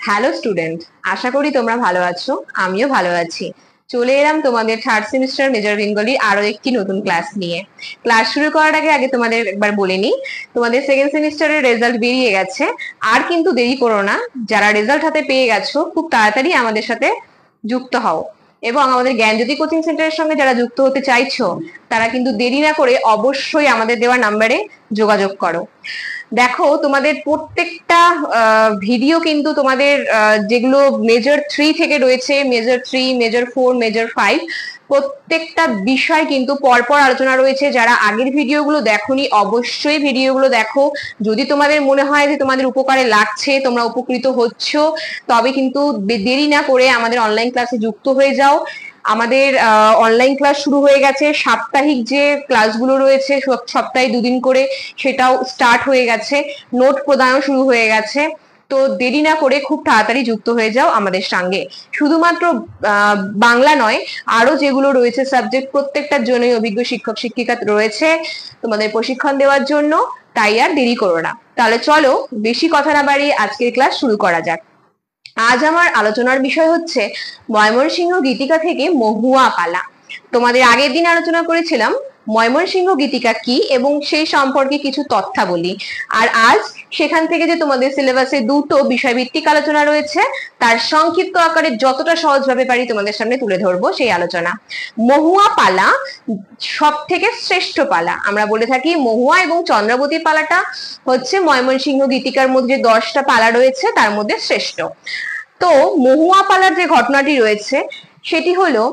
Hello student, আশা করি তোমরা ভালো আছো। আমিও ভালো আছি। চলে এলাম তোমাদের থার্ড সেমিস্টার মেজর বেঙ্গলি আরো একটি নতুন ক্লাস নিয়ে। ক্লাস শুরু করার আগে আগে তোমাদের একবার বলে নিই, তোমাদের সেকেন্ড সেমিস্টারের রেজাল্ট বেরিয়ে গেছে। আর কিন্তু দেরি করো না, যারা রেজাল্ট হাতে পেয়ে গেছো খুব তাড়াতাড়ি আমাদের সাথে যুক্ত হও। এবং আমাদের জ্ঞানজ্যোতি কোচিং সেন্টারের সঙ্গে যারা যুক্ত হতে চাইছো তারা কিন্তু দেরি না করে অবশ্যই আমাদের দেওয়া নাম্বারে যোগাযোগ করো। দেখো, তোমাদের প্রত্যেকটা ভিডিও কিন্তু তোমাদের যেগুলো মেজর 3 থেকে রয়েছে, মেজর 3, মেজর 4, মেজর 5, প্রত্যেকটা বিষয় কিন্তু পরপর আলোচনা রয়েছে। যারা আগের ভিডিওগুলো দেখোনি অবশ্যই ভিডিওগুলো দেখো। যদি তোমাদের মনে হয় যে তোমাদের উপকারে লাগছে, তোমরা উপকৃত হচ্ছ, তবে কিন্তু দেরি না করে আমাদের অনলাইন ক্লাসে যুক্ত হয়ে যাও। আমাদের অনলাইন ক্লাস শুরু হয়ে গেছে। সাপ্তাহিক যে ক্লাসগুলো রয়েছে সপ্তাহে 2 দিন করে, সেটাও স্টার্ট হয়ে গেছে। নোট প্রদানও শুরু হয়ে গেছে। তো দেরি না করে খুব তাড়াতাড়ি যুক্ত হয়ে যাও আমাদের সঙ্গে। শুধুমাত্র বাংলা নয়, আরো যেগুলো রয়েছে সাবজেক্ট, প্রত্যেকটার জন্যই অভিজ্ঞ শিক্ষক শিক্ষিকা রয়েছে তোমাদের প্রশিক্ষণ দেওয়ার জন্য। তাই আর দেরি করো না। তাহলে চলো, বেশি কথা না বাড়িয়ে আজকের ক্লাস শুরু করা যাক। আজ আমার আলোচনার বিষয় হচ্ছে ময়মনসিংহ গীতিকা থেকে মহুয়া পালা। তোমাদের আগের দিন আলোচনা করেছিলাম ময়মনসিংহ গীতিকা কি এবং সেই সম্পর্কে কিছু তথ্যাবলী। আর আজ সেখান থেকে যে তোমাদের সিলেবাসে দুটো বিষয়ভিত্তিক আলোচনা রয়েছে, তার সংক্ষিপ্ত আকারে যতটা সহজভাবে পারি তোমাদের সামনে তুলে ধরবো সেই আলোচনা। মহুয়া পালা সব থেকে শ্রেষ্ঠ পালা। আমরা বলে থাকি মহুয়া এবং চন্দ্রাবতী পালাটা হচ্ছে ময়মনসিংহ গীতিকার মধ্যে 10টা পালা রয়েছে তার মধ্যে শ্রেষ্ঠ। তো মহুয়া পালার যে ঘটনাটি রয়েছে সেটি হলো,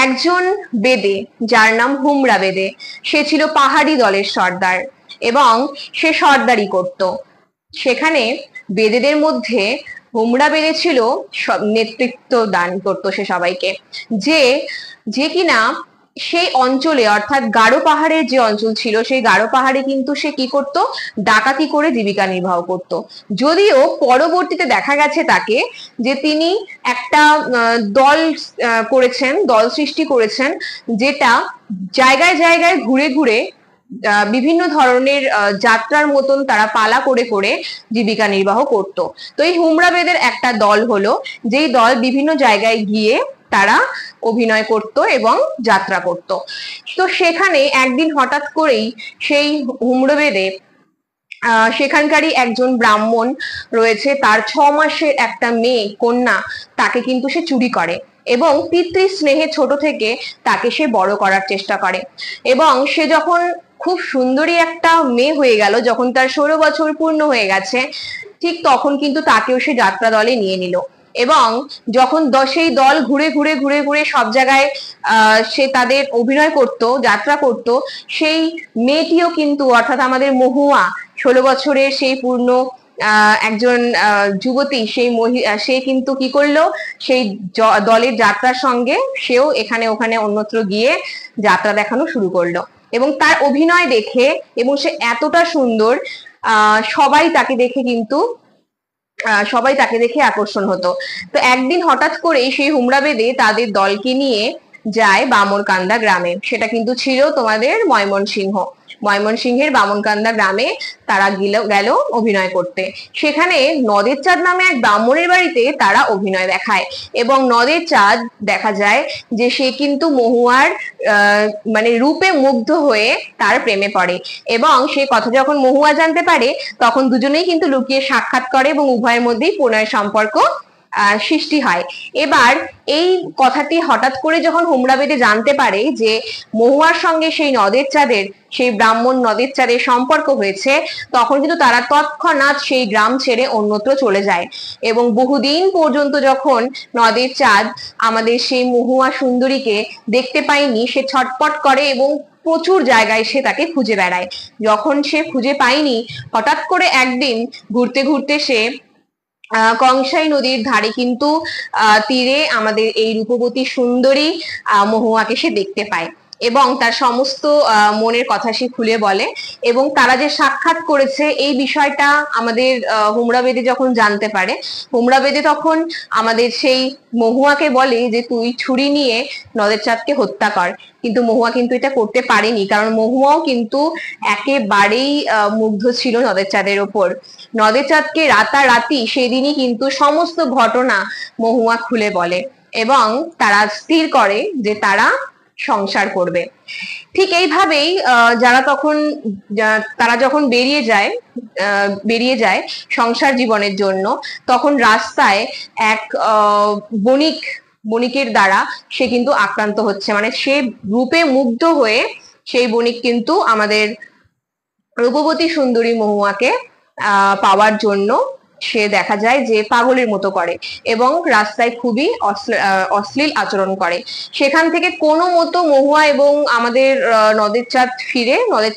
একজন বেদে যার নাম হুমরা বেদে, সে ছিল পাহাড়ি দলের সর্দার এবং সে সর্দারি করত। সেখানে বেদেদের মধ্যে হুমরা বেদে ছিল নেতৃত্ব দান করতো সে সবাইকে। যে যে কিনা সেই অঞ্চলে, অর্থাৎ গারো পাহাড়ের যে অঞ্চল ছিল, সেই গারো পাহাড়ে কিন্তু সে কি করত, ডাকাতি করে জীবিকা নির্বাহ করত। যদিও পরবর্তীতে দেখা গেছে তাকে যে তিনি একটা দল করেছেন, দল সৃষ্টি করেছেন, যেটা জায়গায় জায়গায় ঘুরে ঘুরে বিভিন্ন ধরনের যাত্রার মতন তারা পালা করে করে জীবিকা নির্বাহ করত। তো এই হুমরা বেদের একটা দল হলো, যেই দল বিভিন্ন জায়গায় গিয়ে তারা অভিনয় করত এবং যাত্রা করত। তো সেখানে একদিন হঠাৎ করেই সেই হুমরা বেদে সেখানকারই একজন ব্রাহ্মণ রয়েছে, তার 6 মাসের একটা মেয়ে কন্যা, তাকে কিন্তু সে চুরি করে এবং পিতৃ স্নেহে ছোট থেকে তাকে সে বড় করার চেষ্টা করে। এবং সে যখন খুব সুন্দরী একটা মেয়ে হয়ে গেল, যখন তার 16 বছর পূর্ণ হয়ে গেছে, ঠিক তখন কিন্তু তাকেও সে যাত্রা দলে নিয়ে নিল। এবং যখন সেই দল ঘুরে ঘুরে ঘুরে ঘুরে সব জায়গায় সে তাদের অভিনয় করত, যাত্রা করত, সেই মেয়েটিও কিন্তু, অর্থাৎ আমাদের মহুয়া, 16 বছরের সেই পূর্ণ একজন যুবতী, সে কিন্তু কি করলো, সেই দলের যাত্রার সঙ্গে সেও এখানে ওখানে অন্যত্র গিয়ে যাত্রা দেখানো শুরু করলো। এবং তার অভিনয় দেখে, এবং সে এতটা সুন্দর, সবাই তাকে দেখে আকর্ষণ হতো। তো একদিন হঠাৎ করেই সেই হুমরা বেদে তাদের দলকে নিয়ে যায় বামরকান্দা গ্রামে। সেটা কিন্তু ছিল তোমাদের ময়মনসিংহের বামনকান্দা গ্রামে তারা গেল অভিনয় করতে। সেখানে নদের চাঁদ নামে এক ব্রাহ্মণের বাড়িতে তারা অভিনয় দেখায় এবং নদের চাঁদ দেখা যায় যে সে কিন্তু মহুয়ার মানে রূপে মুগ্ধ হয়ে তার প্রেমে পড়ে। এবং সে কথা যখন মহুয়া জানতে পারে, তখন দুজনেই কিন্তু লুকিয়ে সাক্ষাৎ করে এবং উভয়ের মধ্যেই প্রণয় সম্পর্ক সৃষ্টি হয়। এবার এই কথাটি হঠাৎ করে যখন হুমরা বেদে জানতে পারে যে মহুয়ার সঙ্গে সেই ব্রাহ্মণ নদের চাঁদের সম্পর্ক হয়েছে, তখন কিন্তু তারা তৎক্ষণাৎ সেই গ্রাম ছেড়ে অন্যত্র চলে যায়। এবং বহুদিন পর্যন্ত যখন নদের চাঁদ আমাদের সেই মহুয়া সুন্দরীকে দেখতে পায়নি, সে ছটপট করে এবং প্রচুর জায়গায় সে তাকে খুঁজে বেড়ায়। যখন সে খুঁজে পায়নি, হঠাৎ করে একদিন ঘুরতে ঘুরতে সে কংসাই নদীর ধারে কিন্তু তীরে আমাদের এই রূপবতী সুন্দরী মহুয়াকে সে দেখতে পায় এবং তার সমস্ত মনের কথা সে খুলে বলে। এবং তারা যে সাক্ষাৎ করেছে এই বিষয়টা আমাদের হুমরা বেদে যখন জানতে পারে, হুমরা বেদে তখন আমাদের সেই মহুয়াকে বলে যে তুই ছুরি নিয়ে নদের চাঁদকে হত্যা কর। কিন্তু মহুয়া কিন্তু এটা করতে পারেনি, কারণ মহুয়াও কিন্তু একেবারেই মুগ্ধ ছিল নদের চাঁদের ওপর। নদের চাঁদকে রাতারাতি সেদিনই কিন্তু সমস্ত ঘটনা মহুয়া খুলে বলে এবং তারা স্থির করে যে তারা সংসার করবে। ঠিক এইভাবেই তারা যখন বেরিয়ে যায় সংসার জীবনের জন্য, তখন রাস্তায় এক বণিকের দ্বারা সে কিন্তু আক্রান্ত হচ্ছে, মানে সে রূপে মুগ্ধ হয়ে সেই বণিক কিন্তু আমাদের রূপবতী সুন্দরী মহুয়াকে পাওয়ার জন্য সে দেখা যায় যে পাগলের মতো করে এবং রাস্তায় খুবই অশ্লীল আচরণ করে। সেখান থেকে কোনো মতো মহুয়া এবং আমাদের নদের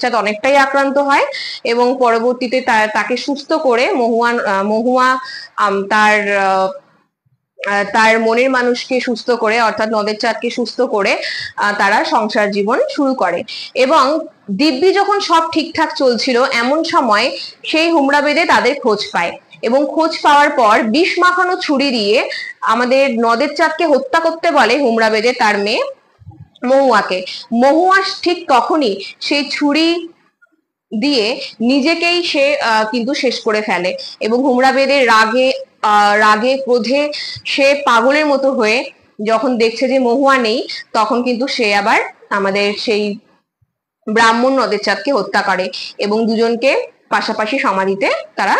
চাঁদ অনেকটাই আক্রান্ত হয় এবং পরবর্তীতে তাকে সুস্থ করে মহুয়া তার মনের মানুষকে সুস্থ করে, অর্থাৎ নদের চাঁদকে সুস্থ করে তারা সংসার জীবন শুরু করে। এবং দিব্যি যখন সব ঠিকঠাক চলছিল এমন সময় সেই হুমড়া বেঁধে তাদের খোঁজ পায় এবং খোঁজ পাওয়ার পর বিষ মাখানো ছুরি দিয়ে আমাদের নদের চাঁদকে হত্যা করতে বলে হুমড়া বেঁধে তার মেয়ে মহুয়াকে। মহুয়া ঠিক তখনই সেই ছুরি দিয়ে নিজেকেই সে কিন্তু শেষ করে ফেলে এবং হুমড়া বেঁধে রাগে ক্রোধে সে পাগলের মতো হয়ে যখন দেখছে যে মহুয়া নেই, তখন কিন্তু সে আবার আমাদের সেই ব্রাহ্মণ নদের চাঁদকে হত্যা করে এবং দুজনকে পাশাপাশি সমাধিতে তারা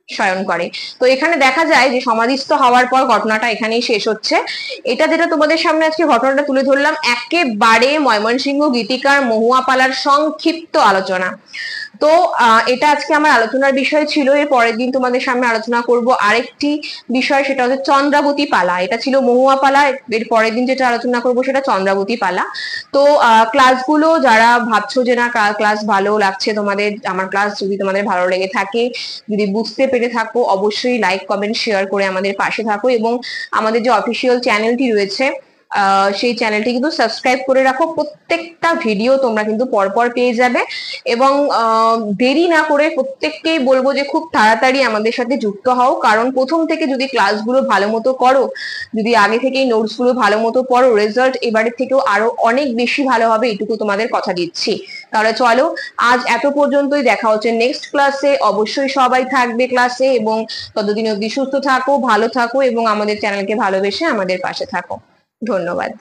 শয়ন করে। তো এখানে দেখা যায় যে সমাধিস্থ হওয়ার পর ঘটনাটা এখানেই শেষ হচ্ছে। এটা যেটা তোমাদের সামনে আজকে ঘটনাটা তুলে ধরলাম, একেবারে ময়মনসিংহ গীতিকার মহুয়া পালার সংক্ষিপ্ত আলোচনা। তো এটা আজকে আমার আলোচনার বিষয় ছিল। এর পরের দিন তোমাদের সামনে আলোচনা করব আরেকটি বিষয়, সেটা হচ্ছে চন্দ্রাবতী পালা। এটা ছিল মহুয়া পালা, এর পরের দিন যেটা আলোচনা করব সেটা চন্দ্রাবতী পালা। তো ক্লাসগুলো যারা ভাবছো যে না ক্লাস ভালো লাগছে তোমাদের, আমার ক্লাস যদি তোমাদের ভালো লেগে থাকে, যদি বুঝতে পেরে থাকো, অবশ্যই লাইক কমেন্ট শেয়ার করে আমাদের পাশে থাকো এবং আমাদের যে অফিসিয়াল চ্যানেলটি রয়েছে সেই চ্যানেলটি কিন্তু সাবস্ক্রাইব করে রাখো। প্রত্যেকটা ভিডিও তোমরা কিন্তু পরপর পেয়ে যাবে এবং দেরি না করে প্রত্যেককেই বলবো যে খুব তাড়াতাড়ি আমাদের সাথে যুক্ত হও, কারণ প্রথম থেকে যদি ক্লাসগুলো ভালো মতো করো, যদি আগে থেকেই নোটস গুলো ভালো মতো পড়ো, রেজাল্ট এবারের থেকেও আরো অনেক বেশি ভালো হবে, এটুকু তোমাদের কথা দিচ্ছি। তাহলে চলো আজ এত পর্যন্তই, দেখা হচ্ছে নেক্সট ক্লাসে। অবশ্যই সবাই থাকবে ক্লাসে এবং ততদিন অবধি সুস্থ থাকো, ভালো থাকো এবং আমাদের চ্যানেলকে ভালোবেসে আমাদের পাশে থাকো। ধন্যবাদ।